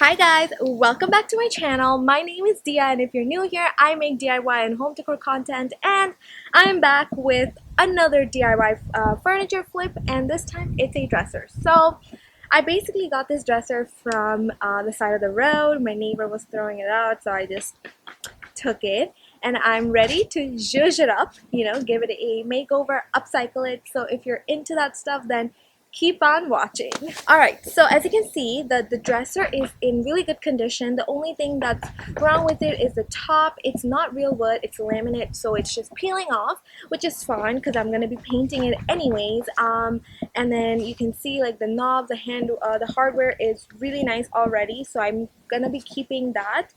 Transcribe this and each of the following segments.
Hi guys, welcome back to my channel. My name is Dia, and if you're new here, I make DIY and home decor content, and I'm back with another DIY furniture flip, and this time it's a dresser. So I basically got this dresser from the side of the road. My neighbor was throwing it out, so I just took it, and I'm ready to zhuzh it up, give it a makeover, upcycle it. So if you're into that stuff, then keep on watching. Alright, so as you can see, the dresser is in really good condition. The only thing that's wrong with it is the top. It's not real wood, it's laminate, so it's just peeling off, which is fine because I'm going to be painting it anyways. And then you can see like the knob, the handle, the hardware is really nice already, so I'm going to be keeping that.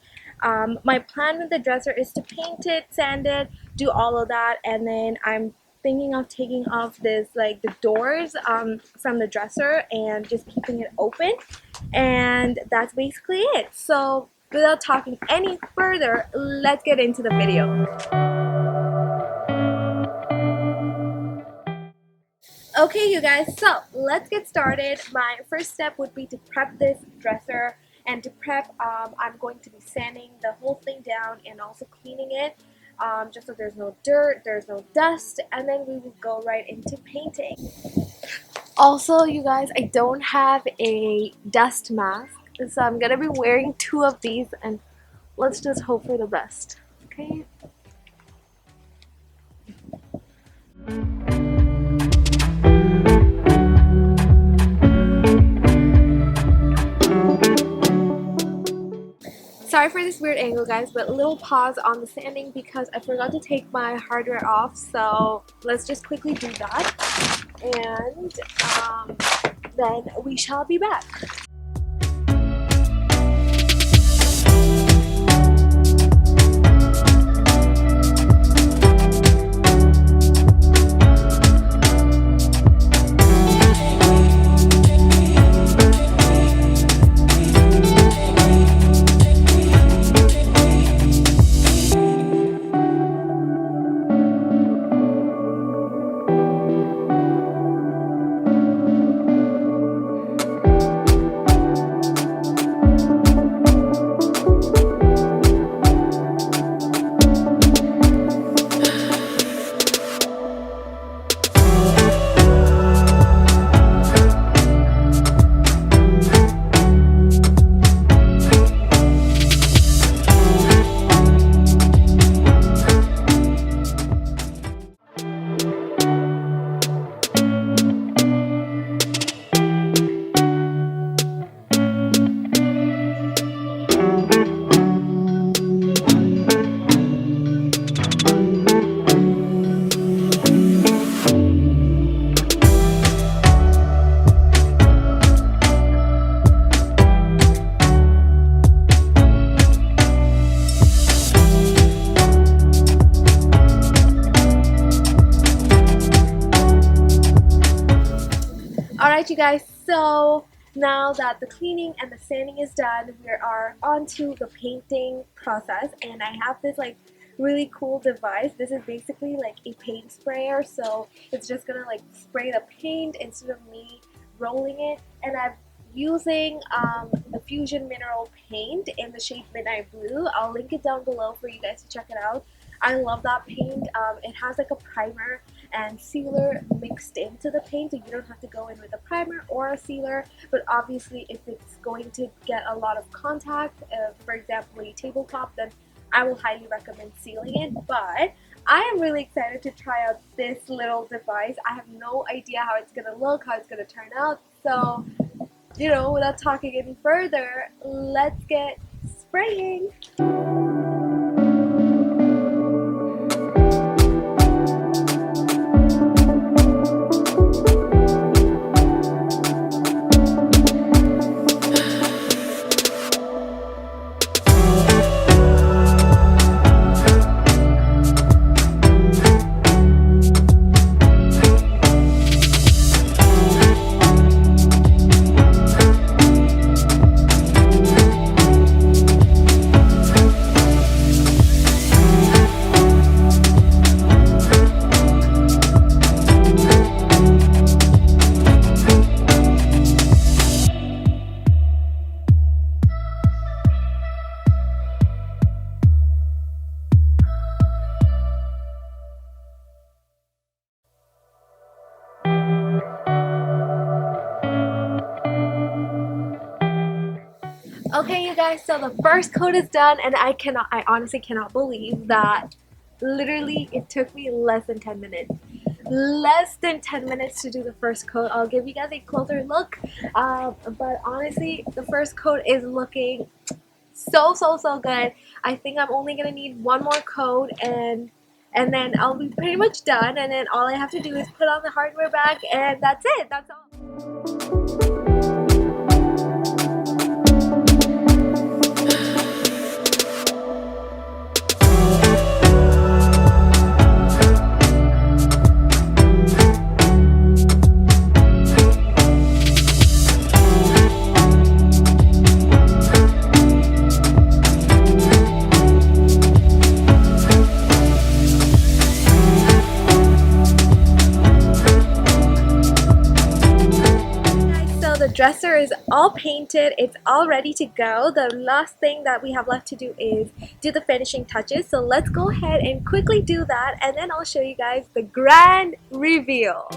My plan with the dresser is to paint it, sand it, do all of that, and then I'm thinking of taking off this the doors from the dresser and just keeping it open, and that's basically it. So without talking any further, let's get into the video. Okay you guys, so let's get started. My first step would be to prep this dresser, and to prep I'm going to be sanding the whole thing down and also cleaning it. Just so there's no dirt, there's no dust, and then we will go right into painting. Also, you guys, I don't have a dust mask, so I'm gonna be wearing two of these, and let's just hope for the best, okay? Sorry for this weird angle guys, but a little pause on the sanding because I forgot to take my hardware off, so let's just quickly do that, and then we shall be back. Alright you guys, so now that the cleaning and the sanding is done, we are on to the painting process, and I have this really cool device. This is basically like a paint sprayer, so it's just gonna spray the paint instead of me rolling it, and I'm using the Fusion Mineral Paint in the shade Midnight Blue. I'll link it down below for you guys to check it out. I love that paint. It has like a primer and sealer mixed into the paint, so you don't have to go in with a primer or a sealer, but obviously if it's going to get a lot of contact, for example a tabletop, then I will highly recommend sealing it. But I am really excited to try out this little device. I have no idea how it's gonna look, how it's gonna turn out, so without talking any further, let's get spraying. guys, so the first coat is done, and I honestly cannot believe that literally it took me less than 10 minutes. Less than 10 minutes to do the first coat. I'll give you guys a closer look, but honestly the first coat is looking so good. I think I'm only gonna need one more coat, and then I'll be pretty much done, and then all I have to do is put on the hardware bag, and that's it. That's all. The dresser is all painted, it's all ready to go. The last thing that we have left to do is do the finishing touches, so let's go ahead and quickly do that, and then I'll show you guys the grand reveal.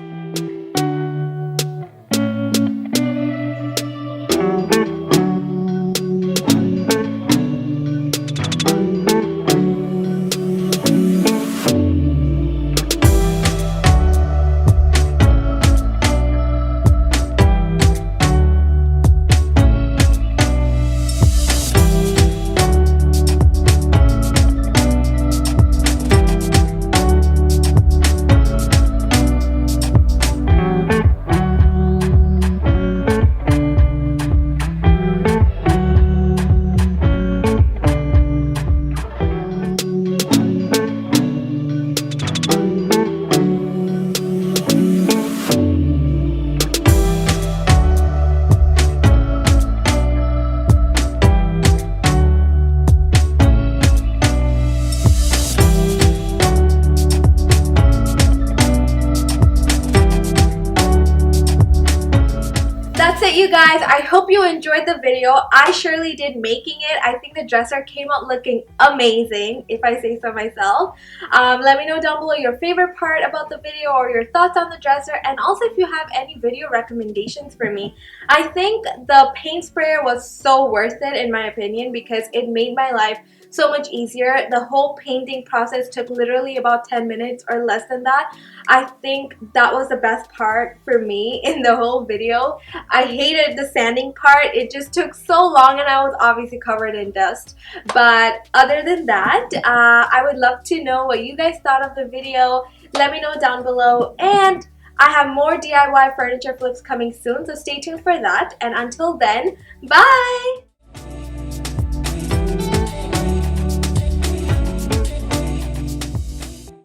That's it, you guys. I hope you enjoyed the video. I surely did making it. I think the dresser came out looking amazing, if I say so myself. Let me know down below your favorite part about the video or your thoughts on the dresser, and also if you have any video recommendations for me. I think the paint sprayer was so worth it in my opinion because it made my life so much easier. The whole painting process took literally about 10 minutes or less than that. I think that was the best part for me in the whole video. I hated the sanding part. It just took so long and I was obviously covered in dust. But other than that, I would love to know what you guys thought of the video. Let me know down below, and I have more DIY furniture flips coming soon, so stay tuned for that. And until then, bye!